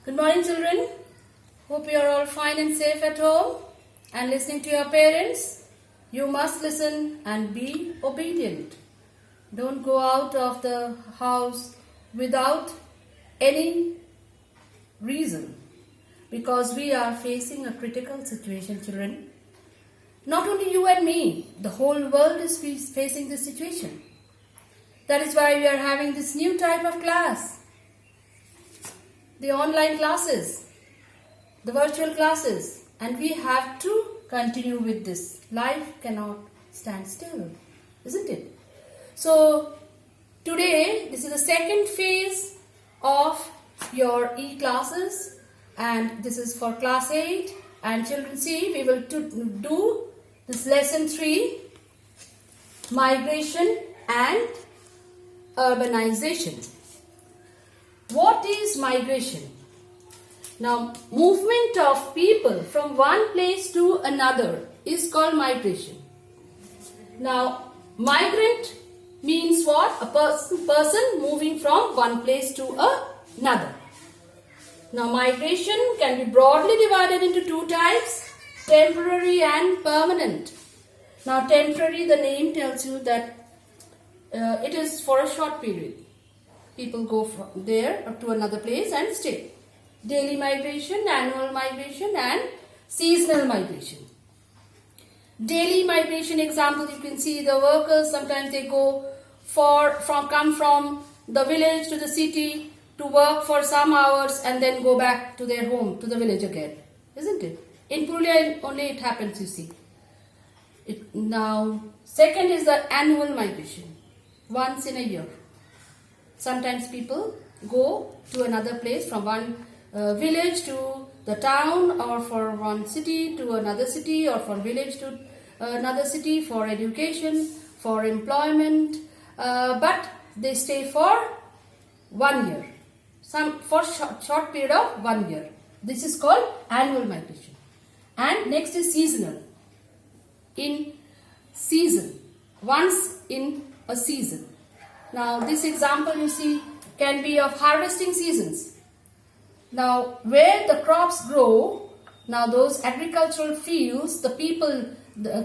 Good morning, children. Hope you are all fine and safe at home and listening to your parents. You must listen and be obedient. Don't go out of the house without any reason, because we are facing a critical situation, children. Not only you and me, the whole world is facing this situation. That is why we are having this new type of class. The online classes, the virtual classes, and we have to continue with this. Life cannot stand still, isn't it? So today, this is the second phase of your e-classes, and this is for class 8. And children, see, we will do this lesson 3, migration and urbanization. What is migration? Now, movement of people from one place to another is called migration. Now, migrant means what? A person moving from one place to another. Now, migration can be broadly divided into two types, temporary and permanent. Now, temporary, the name tells you that it is for a short period. People go from there to another place and stay. Daily migration, annual migration, and seasonal migration. Daily migration example, you can see the workers, sometimes they go come from the village to the city to work for some hours and then go back to their home, to the village again. Isn't it? In Purulia only it happens, you see. Now, second is the annual migration. Once in a year. Sometimes people go to another place, from one village to the town, or from one city to another city, or from village to another city for education, for employment, but they stay for 1 year, for short period of 1 year. This is called annual migration. And next is seasonal. In season, once in a season. Now, this example you see can be of harvesting seasons. Now, where the crops grow, now those agricultural fields, the people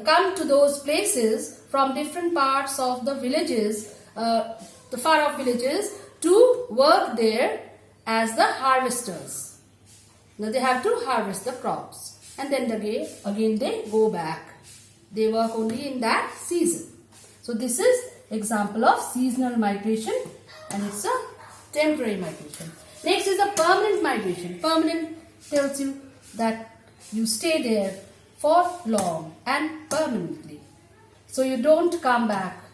come to those places from different parts of the villages, the far off villages, to work there as the harvesters. Now, they have to harvest the crops, and then again they go back. They work only in that season. So, this is example of seasonal migration, and it's a temporary migration. Next is a permanent migration. Permanent tells you that you stay there for long and permanently. So you don't come back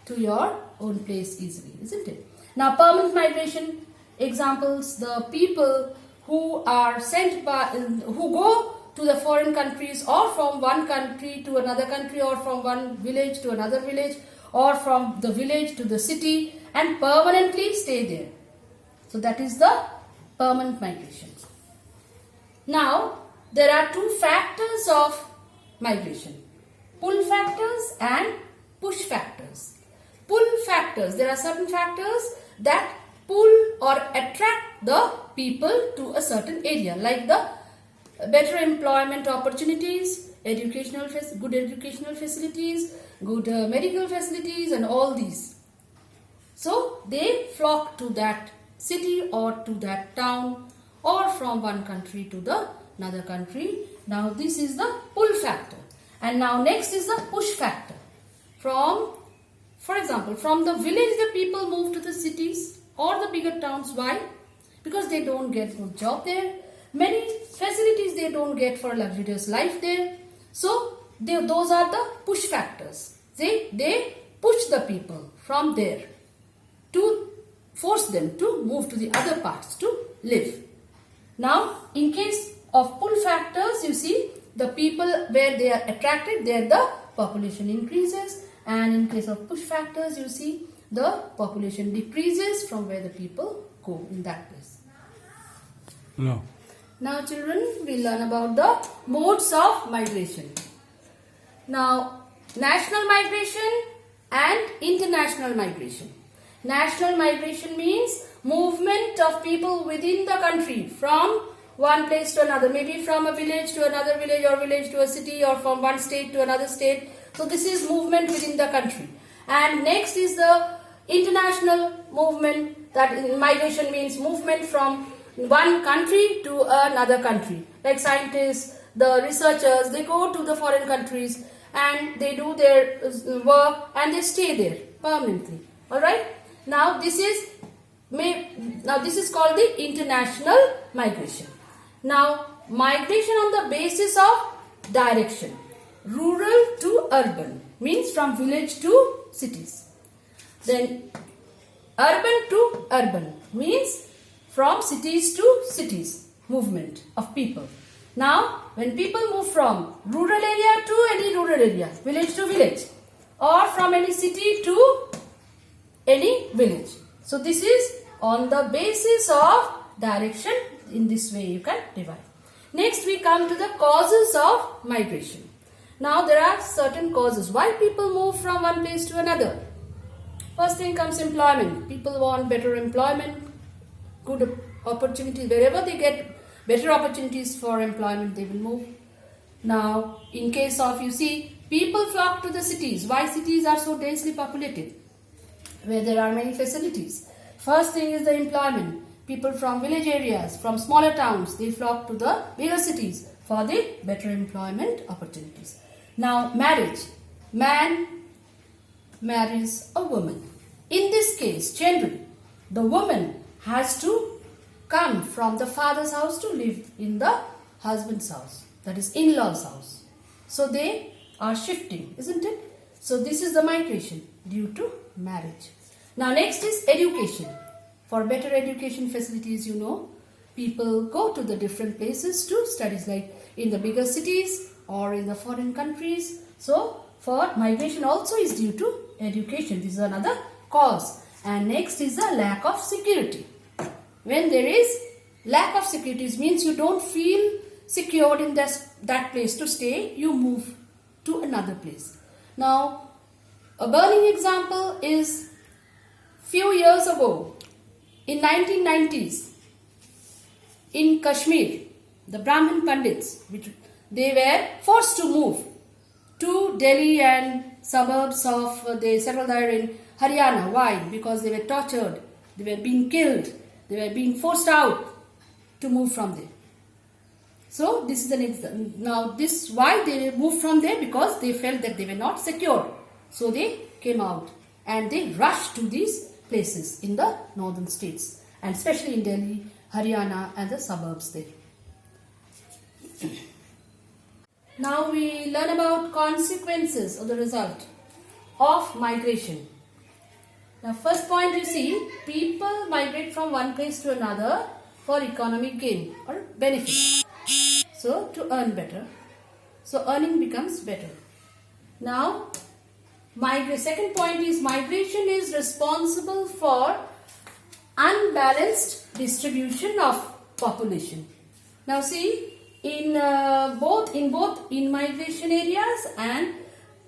to your own place easily, isn't it? Now, permanent migration examples, the people who are who go to the foreign countries, or from one country to another country, or from one village to another village, or from the village to the city, and permanently stay there. So that is the permanent migration. Now, there are two factors of migration: pull factors and push factors. Pull factors, there are certain factors that pull or attract the people to a certain area, like the better employment opportunities, good educational facilities, good medical facilities, and all these. So they flock to that city or to that town, or from one country to the another country. Now, this is the pull factor. And now next is the push factor. For example, from the village the people move to the cities or the bigger towns. Why? Because they don't get good job there. Many facilities they don't get for a luxurious life there. So, those are the push factors. They push the people from there to force them to move to the other parts to live. Now, in case of pull factors, you see the people where they are attracted, there the population increases. And in case of push factors, you see the population decreases from where the people go in that place. No. Now, children, we learn about the modes of migration. Now, national migration and international migration. National migration means movement of people within the country from one place to another, maybe from a village to another village or village to a city or from one state to another state. So this is movement within the country. And next is the international movement, that migration means movement from one country to another country. Like scientists, the researchers, they go to the foreign countries and they do their work and they stay there permanently. Alright? Now this is called the international migration. Now migration on the basis of direction. Rural to urban means from village to cities. Then urban to urban means from cities to cities, movement of people. Now when people move from rural area to any rural area, village to village, or from any city to any village. So this is on the basis of direction. In this way you can divide. Next we come to the causes of migration. Now there are certain causes why people move from one place to another. First thing comes employment. People want better employment, good opportunities. Wherever they get better opportunities for employment, they will move. Now in case of, you see, people flock to the cities. Why cities are so densely populated? Where there are many facilities. First thing is the employment. People from village areas, from smaller towns, they flock to the bigger cities for the better employment opportunities. Now marriage. Man marries a woman. In this case, generally, the woman has to come from the father's house to live in the husband's house, that is in-laws house. So they are shifting, isn't it? So this is the migration due to marriage. Now next is education. For better education facilities, you know, people go to the different places to studies, like in the bigger cities or in the foreign countries. So for migration also is due to education. This is another cause. And next is the lack of security. When there is lack of security, it means you don't feel secured in that place to stay, you move to another place. Now a burning example is few years ago, in 1990s, in Kashmir, the Brahmin Pandits, they were forced to move to Delhi and suburbs of, they settled there in Haryana. Why? Because they were tortured, they were being killed, they were being forced out to move from there. So this is an example. Now this, why they moved from there? Because they felt that they were not secure. So they came out and they rushed to these places in the northern states, and especially in Delhi, Haryana and the suburbs there. Now we learn about consequences or the result of migration. Now first point, you see, people migrate from one place to another for economic gain or benefit. So to earn better. So earning becomes better. Now second point is migration is responsible for unbalanced distribution of population. Now see, in both in migration areas and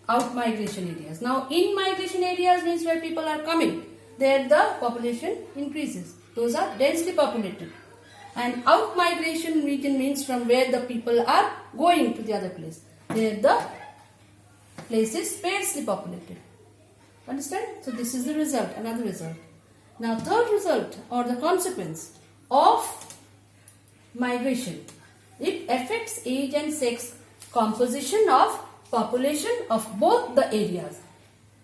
out migration areas. Now in migration areas means where people are coming, there the population increases. Those are densely populated. And out migration region means from where the people are going to the other place. There the place is sparsely populated. Understand? So this is the result, another result. Now third result or the consequence of migration. It affects age and sex composition of population of both the areas,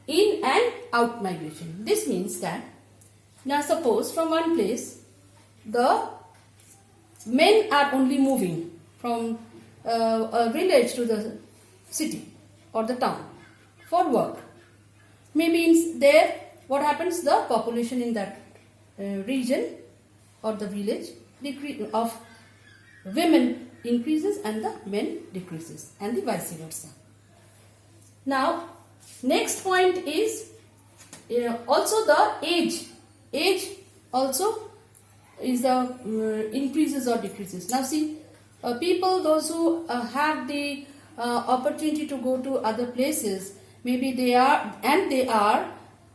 in and out migration. This means that, now suppose from one place the men are only moving from a village to the city or the town for work. Maybe in there, what happens? The population in that region or the village of women increases and the men decreases, and the vice versa. Now next point is also the age. Age also is the increases or decreases. Now see, people, those who have the opportunity to go to other places, maybe they are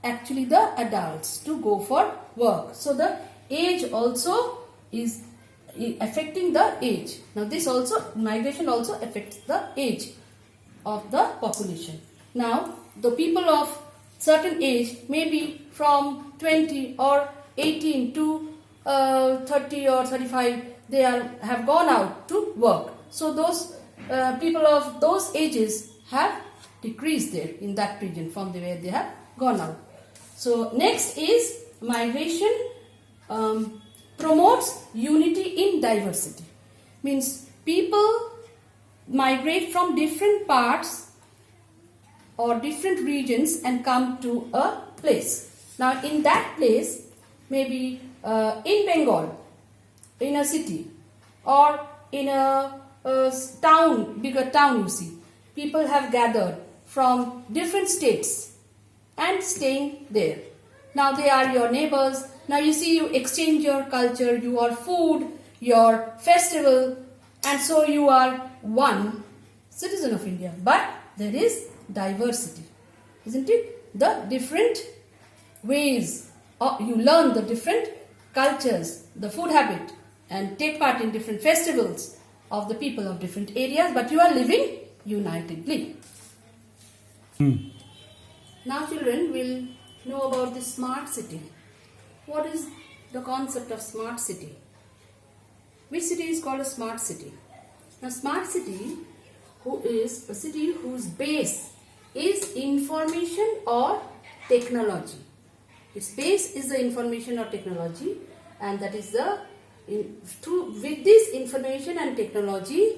actually the adults to go for work. So the age also is affecting the age. Now this also, migration also affects the age of the population. Now the people of certain age, maybe from 20 or 18 to 30 or 35, they have gone out to work. So those people of those ages have decreased there in that region from the where they have gone out. So next is migration promotes unity in diversity. Means people migrate from different parts or different regions and come to a place. Now in that place, maybe in Bengal, in a city, or in a town, bigger town you see, people have gathered from different states and staying there. Now they are your neighbors. Now you see, you exchange your culture, your food, your festival, and so you are one citizen of India. But there is diversity, isn't it? The different ways, you learn the different cultures, the food habit, and take part in different festivals of the people of different areas, but you are living unitedly. Now children will know about the smart city. What is the concept of smart city? Which city is called a smart city? Now smart city is a city whose base is information or technology. Its base is the information or technology, and that is with this information and technology,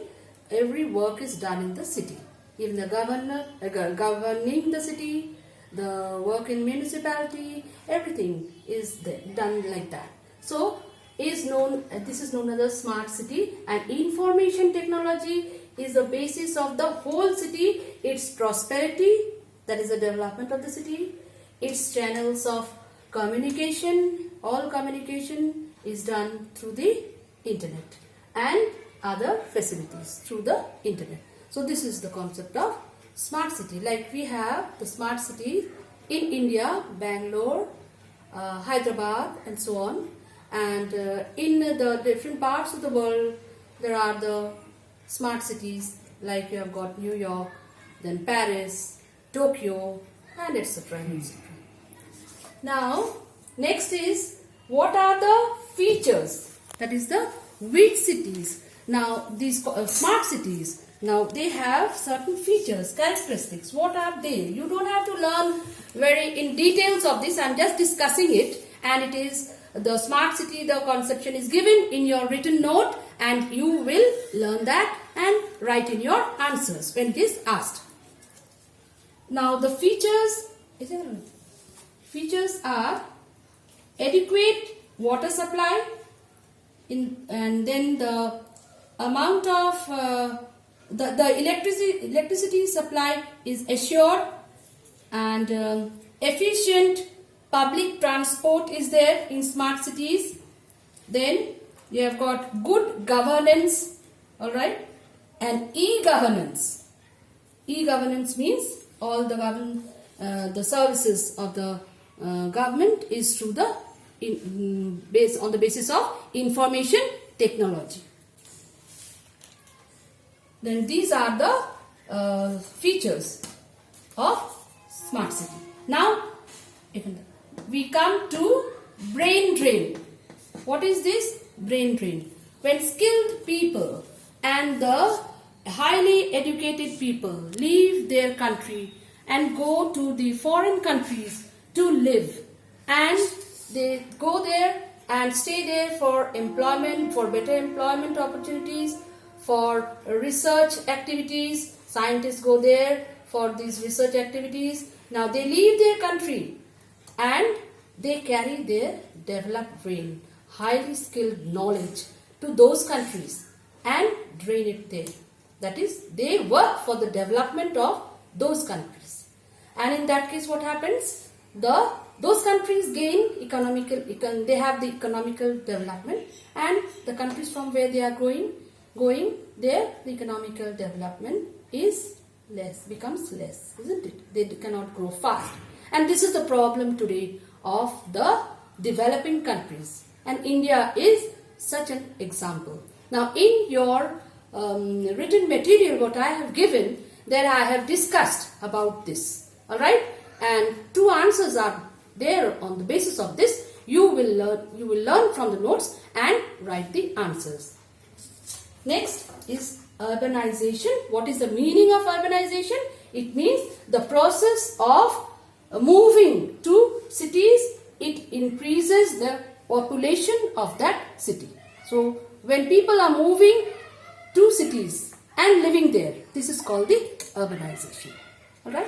every work is done in the city. Even the governing the city, the work in municipality, everything is done like that. So this is known as a smart city, and information technology is the basis of the whole city, its prosperity, that is the development of the city, its channels of communication, all communication is done through the internet, and other facilities through the internet. So this is the concept of smart city. Like we have the smart cities in India, Bangalore, Hyderabad, and so on. And in the different parts of the world, there are the smart cities, like you have got New York, then Paris, Tokyo, and etc. Now, next is, what are the features? That is the which cities. Now, these smart cities, now they have certain features, characteristics. What are they? You don't have to learn very in details of this. I am just discussing it, and it is the smart city, the conception is given in your written note, and you will learn that and write in your answers when it is asked. Now the features are adequate water supply, and then the amount of the electricity supply is assured, and efficient public transport is there in smart cities. Then you have got good governance, all right, and e-governance. E-governance means all the services of the government is through the on the basis of information technology. Then these are the features of smart city. Now we come to brain drain. What is this? Brain drain. When skilled people and the highly educated people leave their country and go to the foreign countries to live, and they go there and stay there for employment, for better employment opportunities, for research activities. Scientists go there for these research activities. Now they leave their country and they carry their developed brain, highly skilled knowledge to those countries and drain it there. That is, they work for the development of those countries. And in that case, what happens? Those countries gain they have the economical development, and the countries from where they are going, there the economical development is becomes less, isn't it? They cannot grow fast. And this is the problem today of the developing countries. and India is such an example. Now in your written material what I have given, there I have discussed about this. Alright, and 2 answers are there. On the basis of this, you will learn from the notes and write the answers. Next is urbanization. What is the meaning of urbanization? It means the process of moving to cities. It increases the population of that city. So when people are moving to cities and living there, this is called the urbanization. Alright.